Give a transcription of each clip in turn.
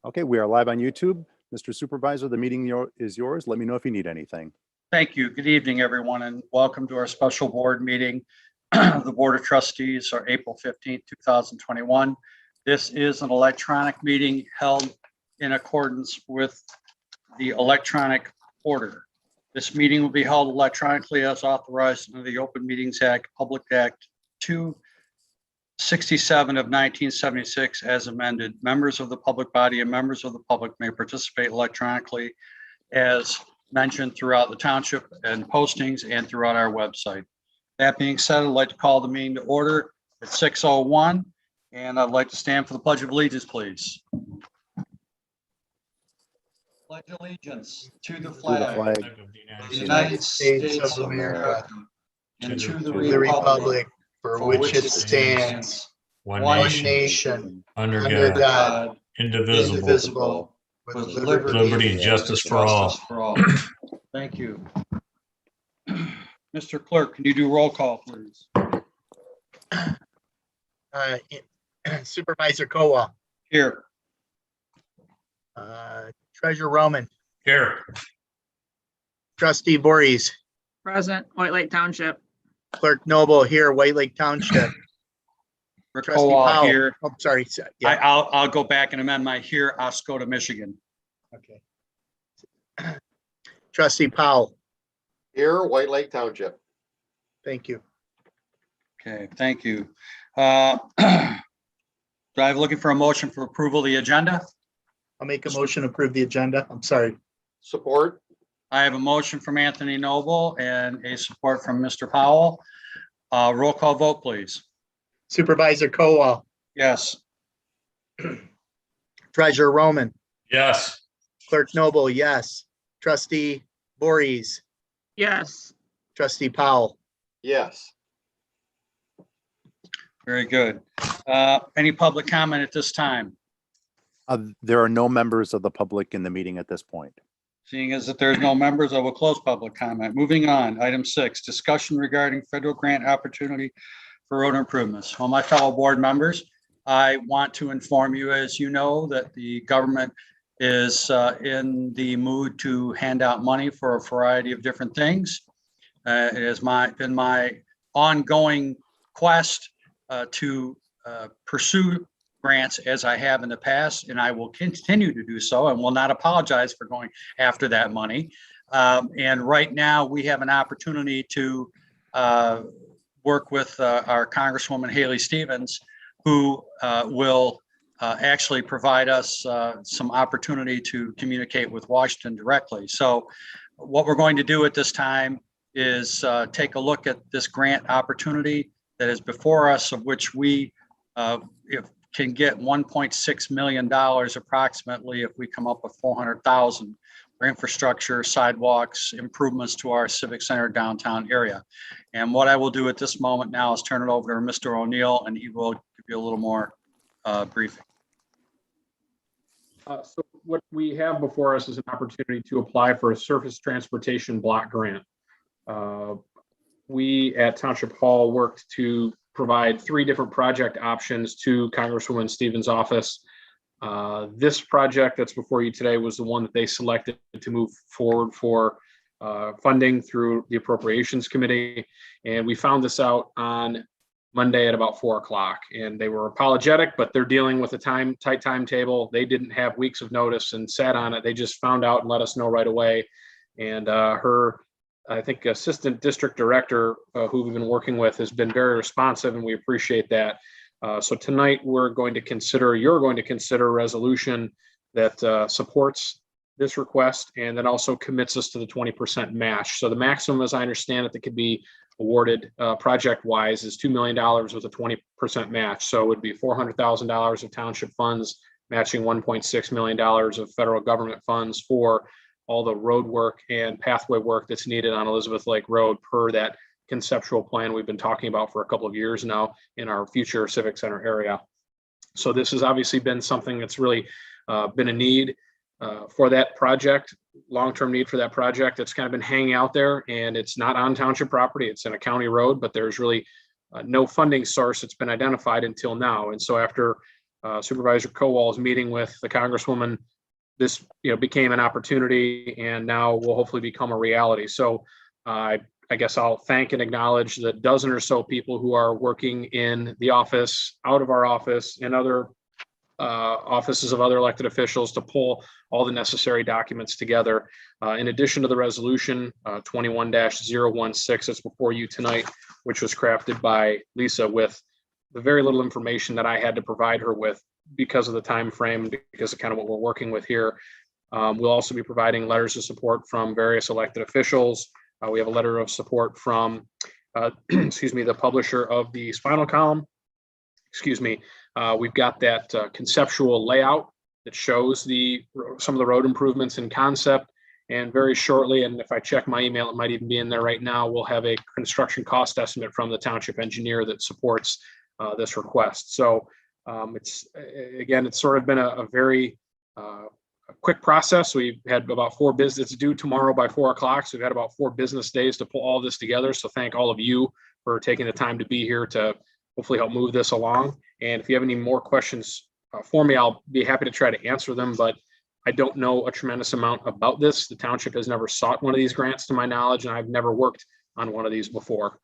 Okay, we are live on YouTube. Mr. Supervisor, the meeting is yours. Let me know if you need anything. Thank you. Good evening, everyone, and welcome to our special board meeting. The Board of Trustees are April 15th, 2021. This is an electronic meeting held in accordance with the electronic order. This meeting will be held electronically as authorized under the Open Meetings Act, Public Act 267 of 1976 as amended. Members of the public body and members of the public may participate electronically as mentioned throughout the township and postings and throughout our website. That being said, I'd like to call the meeting to order at 6:01, and I'd like to stand for the Pledge of Allegiance, please. Pledge allegiance to the flag flag of the United States of America and to the republic for which it stands, one one nation, nation, under under God, God, indivisible, indivisible, with liberty and justice for all. Thank you. Mr. Clerk, can you do roll call, please? Supervisor Kowal, Here. Treasurer Roman, Here. Trustee Voorhees, Present, White Lake Township. Clerk Noble here, White Lake Township. Rick Trustee Kowal Powell. here. Oh, sorry. Yeah, I'll go back and amend my here, Oscoda, Michigan. okay. Trustee Powell, Here, White Lake Township. thank you. Okay, thank you. Do I have looking for a motion for approval of the agenda? I'll make a motion to approve the agenda. I'm sorry. Support. I have a motion from Anthony Noble and a support from Mr. Powell. Roll call vote, please. Supervisor Kowal, Yes. Treasurer Roman, Yes. Clerk Noble, yes. Trustee Voorhees, Yes. Trustee Powell. Yes. Very good. Any public comment at this time? There are no members of the public in the meeting at this point. Seeing as that there's no members, I will close public comment. Moving on, item 6, discussion regarding federal grant opportunity for road improvements. Well, my fellow board members, I want to inform you, as you know, that the government is in the mood to hand out money for a variety of different things. It has been my ongoing quest to pursue grants as I have in the past, and I will continue to do so and will not apologize for going after that money. And right now we have an opportunity to work with our Congresswoman Haley Stevens, who will actually provide us some opportunity to communicate with Washington directly. So what we're going to do at this time is take a look at this grant opportunity that is before us, of which we can get $1.6 million approximately if we come up with $400,000 for infrastructure, sidewalks, improvements to our civic center downtown area. And what I will do at this moment now is turn it over to Mr. O'Neill, and he will give you a little more briefing. So what we have before us is an opportunity to apply for a surface transportation block grant. We at Township Hall worked to provide 3 different project options to Congresswoman Stevens' office. This project that's before you today was the one that they selected to move forward for funding through the Appropriations Committee. And we found this out on Monday at about 4 o'clock, and they were apologetic, but they're dealing with a tight timetable. They didn't have weeks of notice and sat on it. They just found out and let us know right away. And her, I think, assistant district director who we've been working with has been very responsive, and we appreciate that. So tonight you're going to consider a resolution that supports this request and then also commits us to the 20% match. So the maximum, as I understand it, that could be awarded project wise is $2 million with a 20% match. So it would be $400,000 of township funds matching $1.6 million of federal government funds for all the road work and pathway work that's needed on Elizabeth Lake Road per that conceptual plan we've been talking about for a couple of years now in our future civic center area. So this has obviously been something that's really been a need for that project, long-term need for that project. It's kind of been hanging out there, and it's not on township property. It's in a county road, but there's really no funding source that's been identified until now. And so after Supervisor Kowal's meeting with the Congresswoman, this, became an opportunity and now will hopefully become a reality. So I guess I'll thank and acknowledge the dozen or so people who are working in the office, out of our office, and other offices of other elected officials to pull all the necessary documents together. In addition to the resolution 21-016 that's before you tonight, which was crafted by Lisa with the very little information that I had to provide her with because of the time frame, because of kind of what we're working with here. We'll also be providing letters of support from various elected officials. We have a letter of support from, the publisher of the Spinal Column. We've got that conceptual layout that shows some of the road improvements in concept. And very shortly, and if I check my email, it might even be in there right now, we'll have a construction cost estimate from the township engineer that supports this request. So it's sort of been a very quick process. We've had about 4 business due tomorrow by 4 o'clock. So we've had about 4 business days to pull all this together. So thank all of you for taking the time to be here to hopefully help move this along. And if you have any more questions for me, I'll be happy to try to answer them, but I don't know a tremendous amount about this. The township has never sought one of these grants to my knowledge, and I've never worked on one of these before.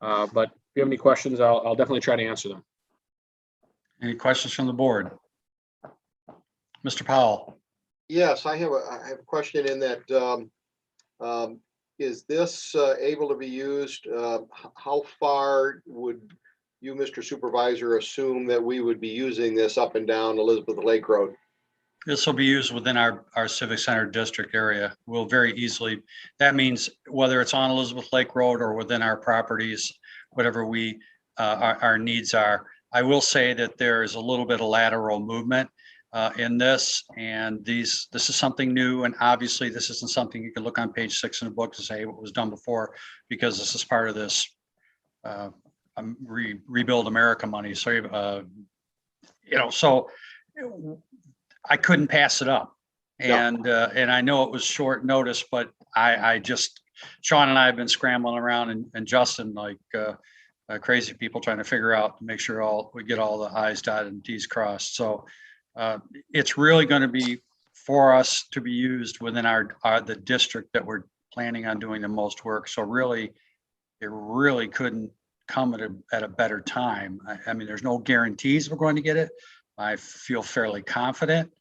But if you have any questions, I'll definitely try to answer them. Any questions from the board? Mr. Powell? Yes, I have a question in that, is this able to be used? How far would you, Mr. Supervisor, assume that we would be using this up and down Elizabeth Lake Road? This will be used within our Civic Center district area. We'll very easily, that means whether it's on Elizabeth Lake Road or within our properties, whatever our needs are. I will say that there is a little bit of lateral movement in this, and this is something new, and obviously this isn't something you can look on page 6 in the book to say what was done before, because this is part of this Rebuild America money. So so I couldn't pass it up, and I know it was short notice, but I just, Sean and I have been scrambling around, and Justin, like crazy people, trying to figure out to make sure we get all the I's dotted and T's crossed. So it's really going to be for us to be used within the district that we're planning on doing the most work. So really, it really couldn't come at a better time. I mean, there's no guarantees we're going to get it. I feel fairly confident,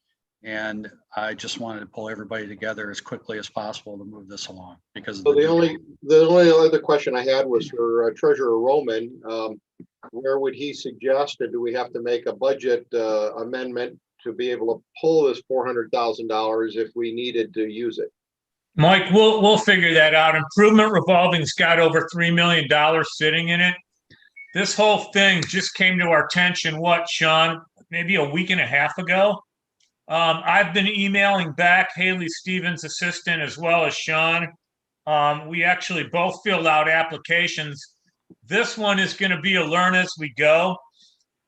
and I just wanted to pull everybody together as quickly as possible to move this along, because So the only other question I had was for Treasurer Roman. Where would he suggest, or do we have to make a budget amendment to be able to pull this $400,000 if we needed to use it? Mike, we'll figure that out. Improvement revolving's got over $3 million sitting in it. This whole thing just came to our attention, Sean, maybe a week and a half ago. I've been emailing back Haley Stevens' assistant as well as Sean. We actually both filled out applications. This one is going to be a learn as we go.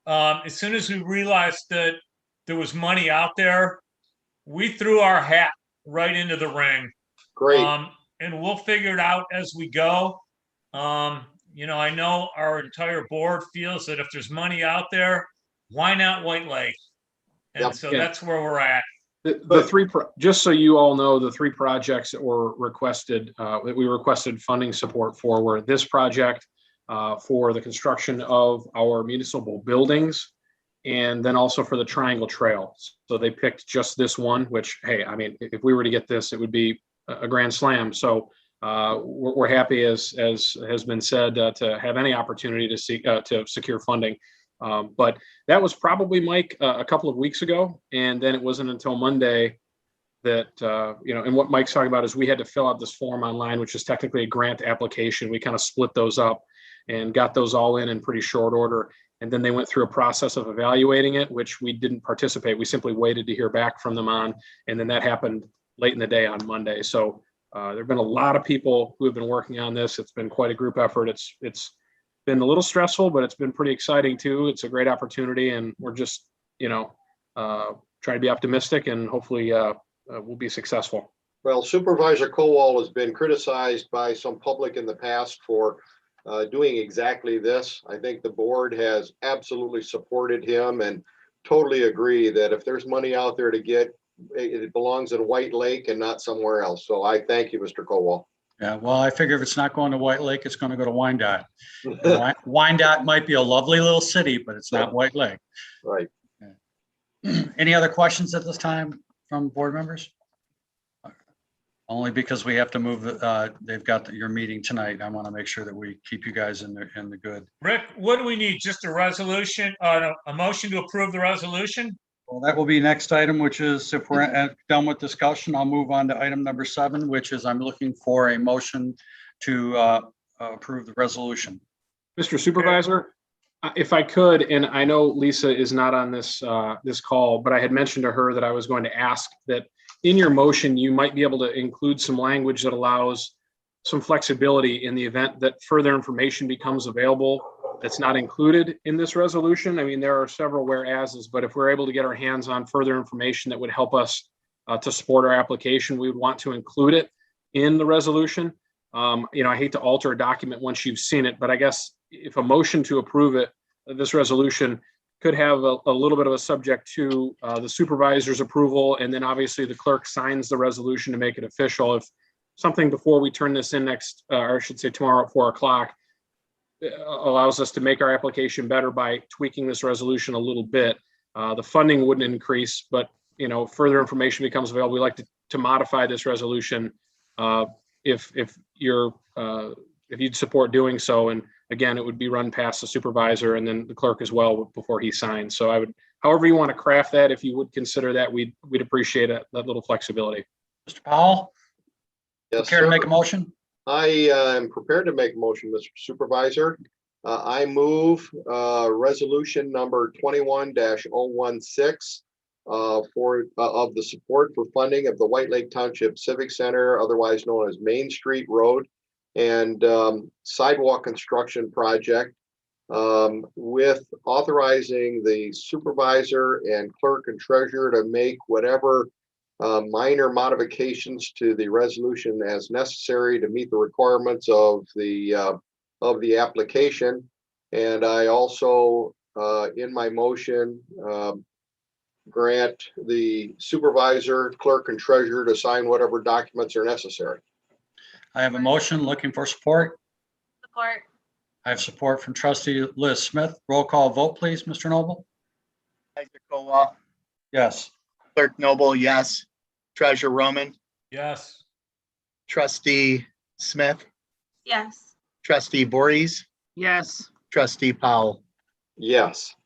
As soon as we realized that there was money out there, we threw our hat right into the ring. Great. And we'll figure it out as we go. I know our entire board feels that if there's money out there, why not White Lake? And Yep. so that's where we're at. Just so you all know, the 3 projects that were requested, that we requested funding support for, were this project for the construction of our municipal buildings, and then also for the Triangle Trail. So they picked just this one, which, hey, I mean, if we were to get this, it would be a grand slam. So we're happy, as has been said, to have any opportunity to secure funding. But that was probably, Mike, a couple of weeks ago. And then it wasn't until Monday that, and what Mike's talking about is we had to fill out this form online, which is technically a grant application. We kind of split those up and got those all in pretty short order. And then they went through a process of evaluating it, which we didn't participate. We simply waited to hear back from them on. And then that happened late in the day on Monday. So there have been a lot of people who have been working on this. It's been quite a group effort. It's been a little stressful, but it's been pretty exciting too. It's a great opportunity, and we're just, trying to be optimistic, and hopefully we'll be successful. Well, Supervisor Kowal has been criticized by some public in the past for doing exactly this. I think the board has absolutely supported him, and totally agree that if there's money out there to get, it belongs in White Lake and not somewhere else. So I thank you, Mr. Kowal. Yeah, well, I figure if it's not going to White Lake, it's going to go to Wyandotte. Wyandotte might be a lovely little city, but it's not White Lake. Right. Any other questions at this time from board members? Only because we have to move, they've got your meeting tonight. I want to make sure that we keep you guys in the good. Rick, what do we need? Just a resolution, a motion to approve the resolution? Well, that will be next item, which is if we're done with discussion, I'll move on to item number 7, which is I'm looking for a motion to approve the resolution. Mr. Supervisor, if I could, and I know Lisa is not on this, this call, but I had mentioned to her that I was going to ask that in your motion, you might be able to include some language that allows some flexibility in the event that further information becomes available that's not included in this resolution. I mean, there are several whereases, but if we're able to get our hands on further information that would help us to support our application, we would want to include it in the resolution. You know, I hate to alter a document once you've seen it, but I guess if a motion to approve it, this resolution could have a little bit of a subject to the supervisor's approval, and then obviously the clerk signs the resolution to make it official. If something before we turn this in next, or I should say tomorrow at 4 o'clock, allows us to make our application better by tweaking this resolution a little bit, the funding wouldn't increase, but you know, further information becomes available. We like to modify this resolution if you'd support doing so. And again, it would be run past the supervisor and then the clerk as well before he signs. So I would, however you want to craft that, if you would consider that, we'd appreciate it, that little flexibility. Mr. Powell, Yes, care to sir. make a motion? I am prepared to make a motion, Mr. Supervisor. I move resolution number 21-016 of the support for funding of the White Lake Township Civic Center, otherwise known as Main Street Road, and sidewalk construction project, with authorizing the supervisor and clerk and treasurer to make whatever minor modifications to the resolution as necessary to meet the requirements of the application. And I also, in my motion, grant the supervisor, clerk, and treasurer to sign whatever documents are necessary. I have a motion looking for support. Support. I have support from trustee Liz Smith. Roll call vote, please, Mr. Noble. Supervisor Kowal, Yes. Clerk Noble, yes. Treasurer Roman, Yes. Trustee Smith, Yes. Trustee Voorhees, Yes. Trustee Powell. Yes.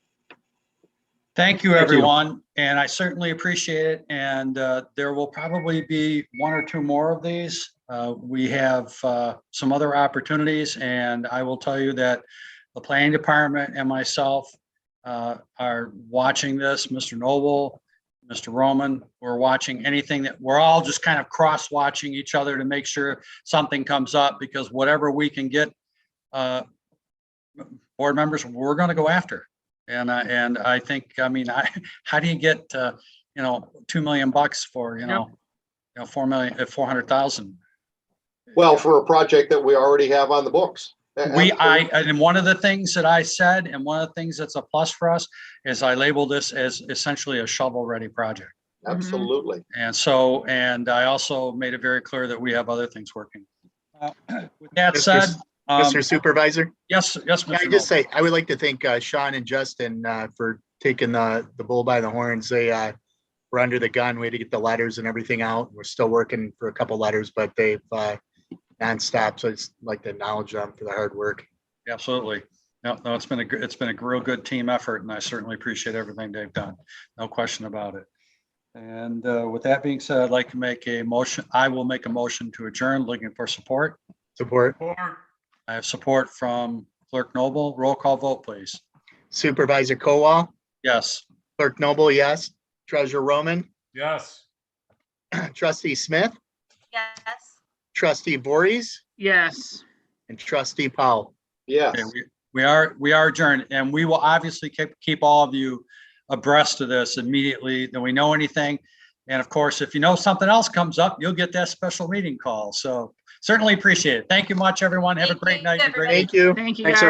Thank you, Thank you. everyone, and I certainly appreciate it. And there will probably be 1 or 2 more of these. We have some other opportunities, and I will tell you that the planning department and myself are watching this. Mr. Noble, Mr. Roman, we're watching anything that we're all just kind of cross-watching each other to make sure something comes up, because whatever we can get board members, we're going to go after. And I think, I mean, how do you get, $2 million for, $400,000? Well, for a project that we already have on the books. And one of the things that I said, and one of the things that's a plus for us, is I label this as essentially a shovel-ready project. Absolutely. And so, and I also made it very clear that we have other things working. With that said, Mr. Supervisor, yes, can I Mr. just Noble. say, I would like to thank Sean and Justin for taking the bull by the horns. They were under the gun. We had to get the letters and everything out. We're still working for a couple letters, but they've nonstop. So I'd just like to acknowledge them for the hard work. Absolutely. No, it's been a real good team effort, and I certainly appreciate everything they've done. No question about it. And with that being said, I'd like to make a motion. I will make a motion to adjourn, looking for support. Support. I have support from Clerk Noble. Roll call vote, please. Supervisor Kowal, Yes. Clerk Noble, yes. Treasurer Roman, Yes. Trustee Smith, Yes. Trustee Voorhees, Yes. and Trustee Powell. Yes. Okay, we are adjourned, and we will obviously keep all of you abreast of this immediately that we know anything. And of course, if you know something else comes up, you'll get that special meeting call. So certainly appreciate it. Thank you much, everyone. Have a great night. and a great Everybody. Thank you. Thank you, Thanks, guys.